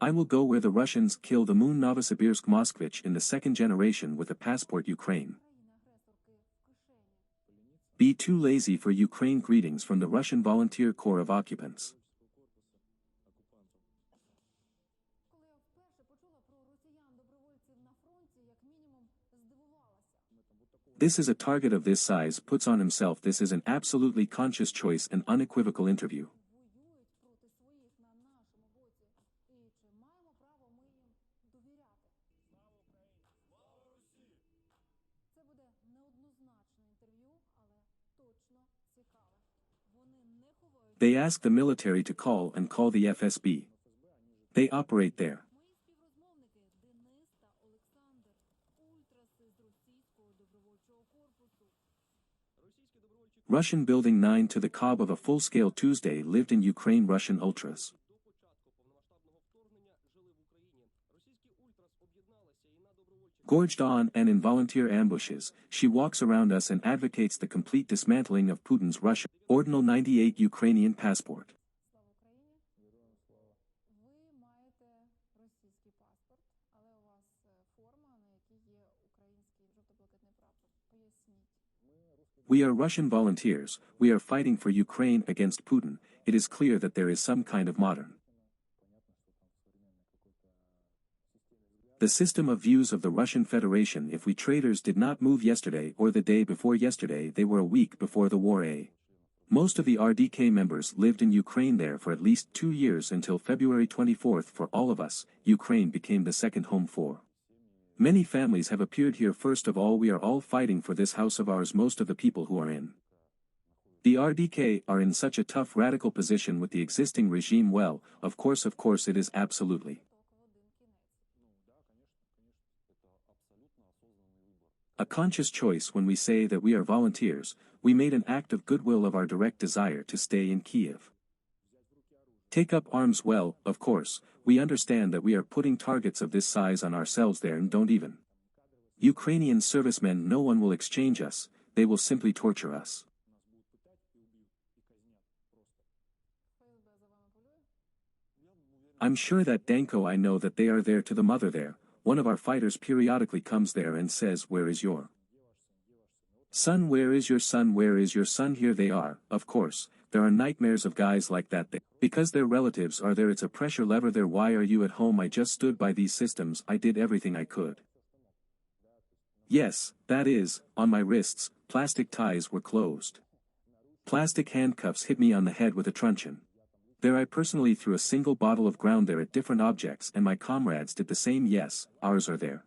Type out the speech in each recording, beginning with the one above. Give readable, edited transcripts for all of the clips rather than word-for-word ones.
I will go where the Russians kill the Moon Novosibirsk Moskvich in the second generation with a passport Ukraine. Be too lazy for Ukraine. Greetings from the Russian Volunteer Corps of Occupants. This is a target of this size puts on himself. This is an absolutely conscious choice and unequivocal interview. They ask the military to call the FSB. They operate there. Russian Building 9 to the Cobb of a full-scale Tuesday lived in Ukraine. Russian ultras. Gorged on and in volunteer ambushes, she walks around us and advocates the complete dismantling of Putin's Russia. Ordinal 98 Ukrainian passport. We are Russian volunteers, we are fighting for Ukraine against Putin. It is clear that there is some kind of modern. The system of views of the Russian Federation. If we traitors did not move yesterday or the day before yesterday, they were a week before the war. Most of the RDK members lived in Ukraine there for at least 2 years until February 24th. For all of us, Ukraine became the second home for. Many families have appeared here. First of all, we are all fighting for this house of ours. Most of the people who are in the RDK are in such a tough radical position with the existing regime. Well, of course it is absolutely a conscious choice. When we say that we are volunteers, we made an act of goodwill of our direct desire to stay in Kiev. Take up arms. Well, of course, we understand that we are putting targets of this size on ourselves there, and don't even Ukrainian servicemen. No one will exchange us, they will simply torture us. I'm sure that Danko, I know that they are there to the mother there. One of our fighters periodically comes there and says, "Where is your son? Where is your son? Where is your son?" Here they are. Of course, there are nightmares of guys like that there. Because their relatives are there, it's a pressure lever there. Why are you at home? I just stood by these systems, I did everything I could. Yes, that is, on my wrists, plastic ties were closed. Plastic handcuffs hit me on the head with a truncheon. There I personally threw a single bottle of ground there at different objects, and my comrades did the same. Yes, ours are there.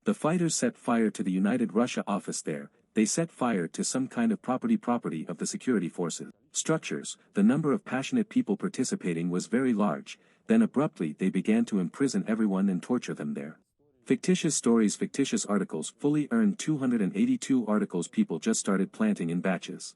The fighters set fire to the United Russia office there. They set fire to some kind of property of the security forces. Structures. The number of passionate people participating was very large. Then abruptly they began to imprison everyone and torture them there. Fictitious stories, fictitious articles, fully earned 282 articles. People just started planting in batches.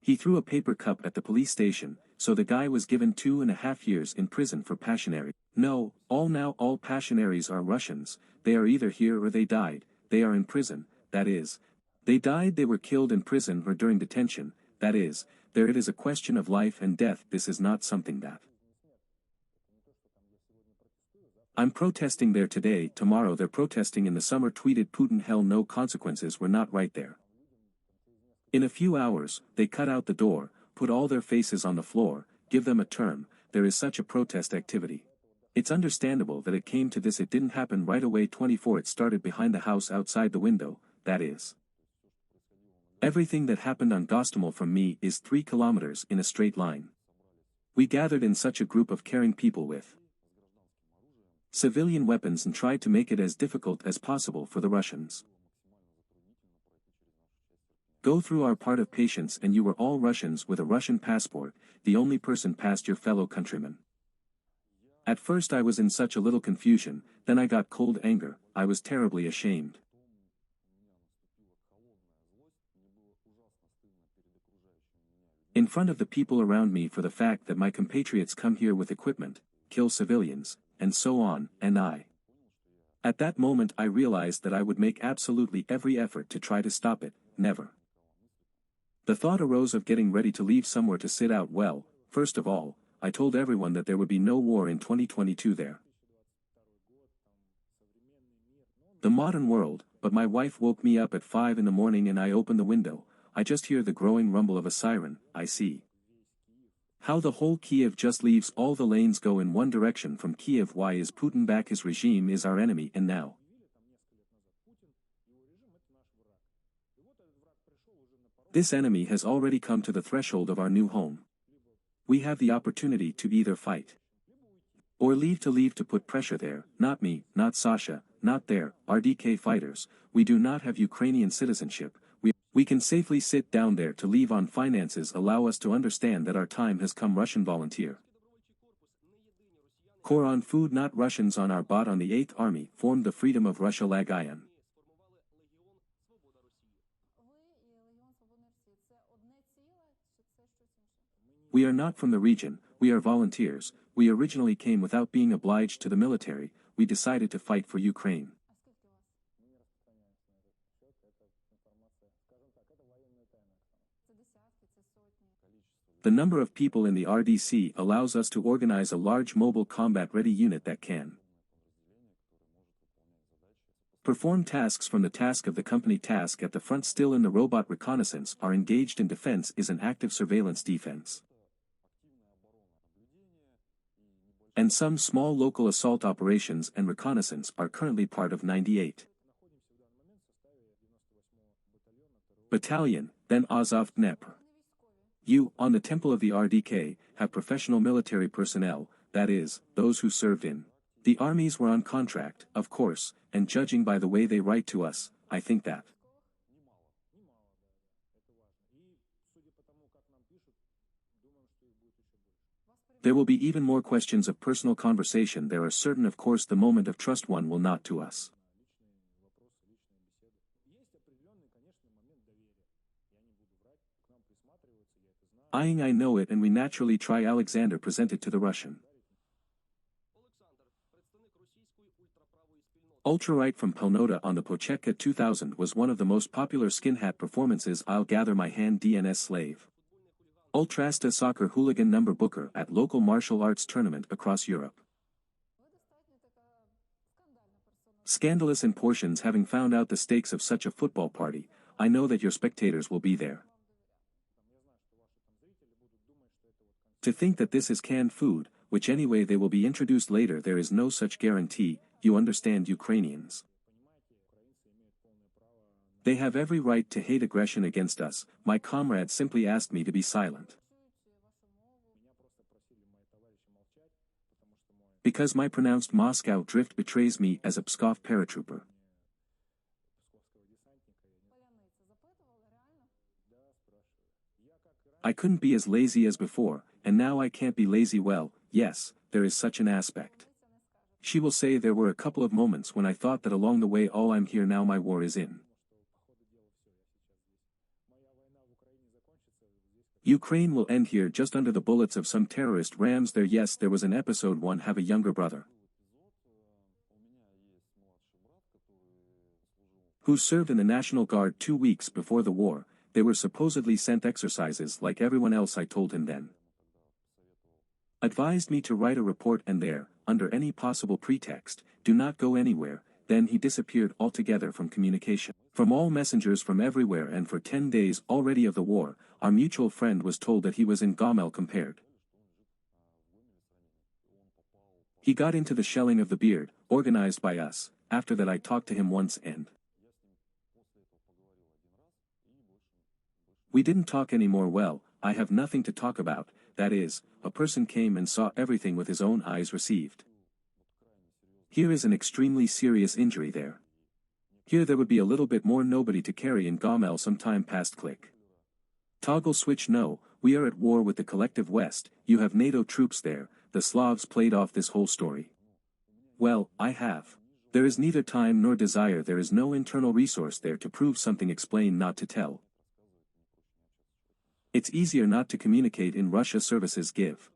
He threw a paper cup at the police station, so the guy was given 2.5 years in prison for passionary. No, all passionaries are Russians. They are either here or they died. They are in prison, that is. They died, they were killed in prison or during detention, that is. There it is a question of life and death. This is not something that I'm protesting there today, tomorrow they're protesting in the summer. Tweeted Putin. Hell no, consequences were not right there. In a few hours, they cut out the door, put all their faces on the floor, give them a term. There is such a protest activity. It's understandable that it came to this. It didn't happen right away. 24 It started behind the house outside the window, that is. Everything that happened on Gostomel from me is 3 kilometers in a straight line. We gathered in such a group of caring people with civilian weapons and tried to make it as difficult as possible for the Russians. Go through our part of patience, and you were all Russians with a Russian passport, the only person past your fellow countrymen. At first I was in such a little confusion, then I got cold anger, I was terribly ashamed. In front of the people around me for the fact that my compatriots come here with equipment, kill civilians, and so on, and I At that moment I realized that I would make absolutely every effort to try to stop it, never. The thought arose of getting ready to leave somewhere to sit out. Well, first of all, I told everyone that there would be no war in 2022 there. The modern world, but my wife woke me up at 5 in the morning and I open the window, I just hear the growing rumble of a siren. I see how the whole Kiev just leaves, all the lanes go in one direction from Kiev. Why is Putin back? His regime is our enemy, and now this enemy has already come to the threshold of our new home. We have the opportunity to either fight or leave to put pressure there. Not me, not Sasha, not their RDK fighters. We do not have Ukrainian citizenship. We can safely sit down there to leave on finances. Allow us to understand that our time has come. Russian volunteer corps on food, not Russians on our bot. On the 8th Army formed the Freedom of Russia Lagayan. We are not from the region, we are volunteers. We originally came without being obliged to the military. We decided to fight for Ukraine. The number of people in the RDC allows us to organize a large mobile combat-ready unit that can perform tasks from the task of the company. Task at the front still in the robot reconnaissance are engaged in defense is an active surveillance defense. And some small local assault operations and reconnaissance are currently part of 98 Battalion, then Azov Dnepr. You, on the temple of the RDK, have professional military personnel, that is, those who served in the armies were on contract, of course, and judging by the way they write to us, I think that there will be even more questions of personal conversation. There are certain, of course, the moment of trust one will not to us. I know it, and we naturally try. Alexander presented to the Russian ultra-right from Pelnota on the Pochetka 2000 was one of the most popular skin hat performances. I'll gather my hand. DNS slave. Ultrasta soccer hooligan number booker at local martial arts tournament across Europe. Scandalous in portions. Having found out the stakes of such a football party, I know that your spectators will be there. To think that this is canned food, which anyway they will be introduced later, there is no such guarantee. You understand, Ukrainians? They have every right to hate aggression against us. My comrade simply asked me to be silent, because my pronounced Moscow drift betrays me as a Pskov paratrooper. I couldn't be as lazy as before, and now I can't be lazy. Well, yes, there is such an aspect. She will say there were a couple of moments when I thought that along the way, oh, I'm here now, my war is in. Ukraine will end here just under the bullets of some terrorist rams there. Yes, there was an episode. One have a younger brother who served in the National Guard 2 weeks before the war. They were supposedly sent exercises like everyone else. I told him then, advised me to write a report, and there, under any possible pretext, do not go anywhere. Then he disappeared altogether from communication, from all messengers from everywhere, and for 10 days already of the war, our mutual friend was told that he was in Gomel. Compared, he got into the shelling of the beard, organized by us. After that I talked to him once and we didn't talk anymore. Well, I have nothing to talk about, that is, a person came and saw everything with his own eyes. Received. Here is an extremely serious injury there. Here there would be a little bit more. Nobody to carry in Gomel some time past. Click. Toggle switch. No, we are at war with the collective West. You have NATO troops there. The Slavs played off this whole story. Well, I have. There is neither time nor desire. There is no internal resource there to prove something. Explain, not to tell. It's easier not to communicate in Russia. Services give.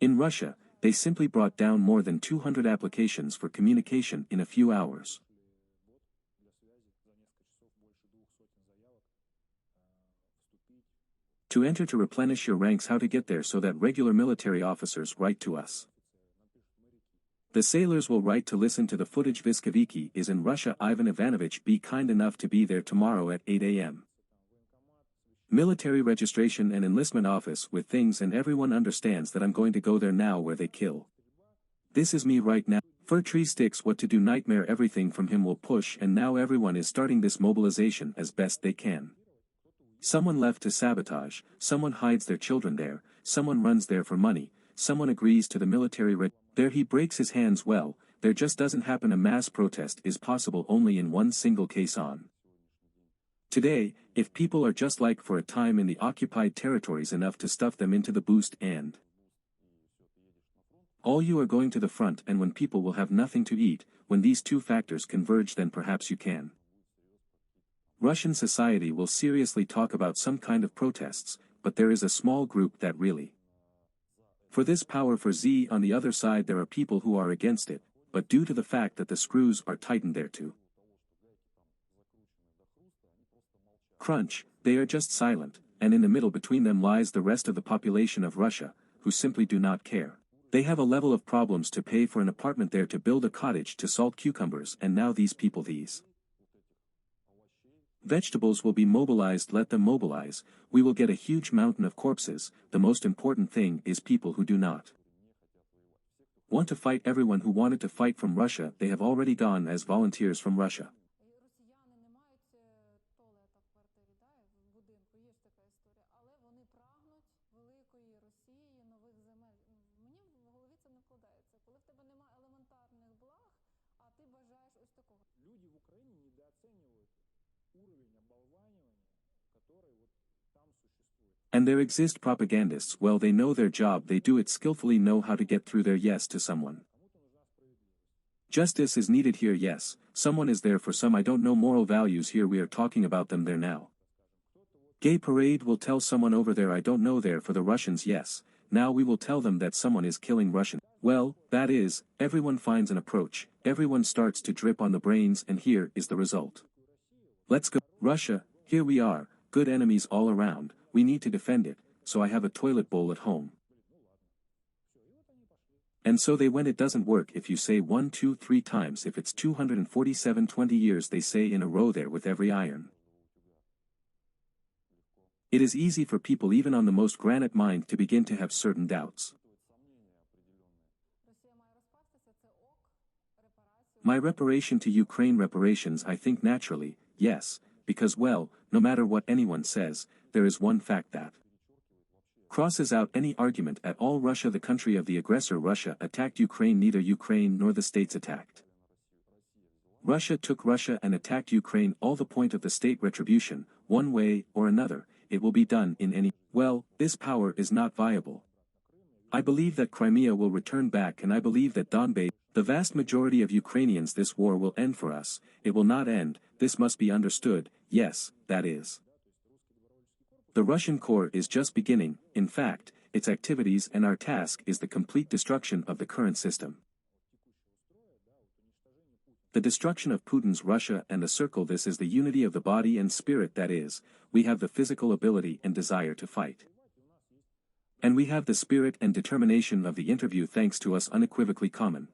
In Russia, they simply brought down more than 200 applications for communication in a few hours. To enter to replenish your ranks, how to get there so that regular military officers write to us. The sailors will write to listen to the footage. Viskoviki is in Russia. Ivan Ivanovich, be kind enough to be there tomorrow at 8 a.m. Military registration and enlistment office with things, and everyone understands that I'm going to go there now where they kill. This is me right now. Fir tree sticks, what to do, nightmare, everything from him will push, and now everyone is starting this mobilization as best they can. Someone left to sabotage, someone hides their children there, someone runs there for money, someone agrees to the military there he breaks his hands. Well, there just doesn't happen. A mass protest is possible only in one single case on. Today, if people are just like for a time in the occupied territories enough to stuff them into the boost and all, you are going to the front, and when people will have nothing to eat, when these two factors converge, then perhaps you can. Russian society will seriously talk about some kind of protests, but there is a small group that really for this power. For Z on the other side there are people who are against it, but due to the fact that the screws are tightened there too crunch, they are just silent, and in the middle between them lies the rest of the population of Russia, who simply do not care. They have a level of problems to pay for an apartment there, to build a cottage, to salt cucumbers, and now these people, these vegetables will be mobilized. Let them mobilize, we will get a huge mountain of corpses. The most important thing is people who do not want to fight. Everyone who wanted to fight from Russia, they have already gone as volunteers from Russia. And there exist propagandists. Well, they know their job, they do it skillfully, know how to get through their yes to someone. Justice is needed here, yes, someone is there for some, I don't know, moral values here, we are talking about them there now. Gay parade will tell someone over there, I don't know, there for the Russians, yes, now we will tell them that someone is killing Russian. Well, that is, everyone finds an approach, everyone starts to drip on the brains, and here is the result. Let's go. Russia, here we are, good enemies all around, we need to defend it, so I have a toilet bowl at home. And so they went. It doesn't work if you say 1, 2, 3 times, if it's 247 20 years they say in a row there with every iron. It is easy for people even on the most granite mind to begin to have certain doubts. My reparation to Ukraine, reparations, I think naturally, yes, because well, no matter what anyone says, there is one fact that crosses out any argument at all. Russia, the country of the aggressor, Russia attacked Ukraine. Neither Ukraine nor the states attacked Russia, took Russia and attacked Ukraine. All the point of the state retribution, one way or another, it will be done in any. Well, this power is not viable. I believe that Crimea will return back, and I believe that Donbass, the vast majority of Ukrainians, this war will end for us. It will not end, this must be understood, yes, that is. The Russian core is just beginning, in fact, its activities, and our task is the complete destruction of the current system. The destruction of Putin's Russia and the circle. This is the unity of the body and spirit, that is, we have the physical ability and desire to fight. And we have the spirit and determination of the interview, thanks to us, unequivocally common.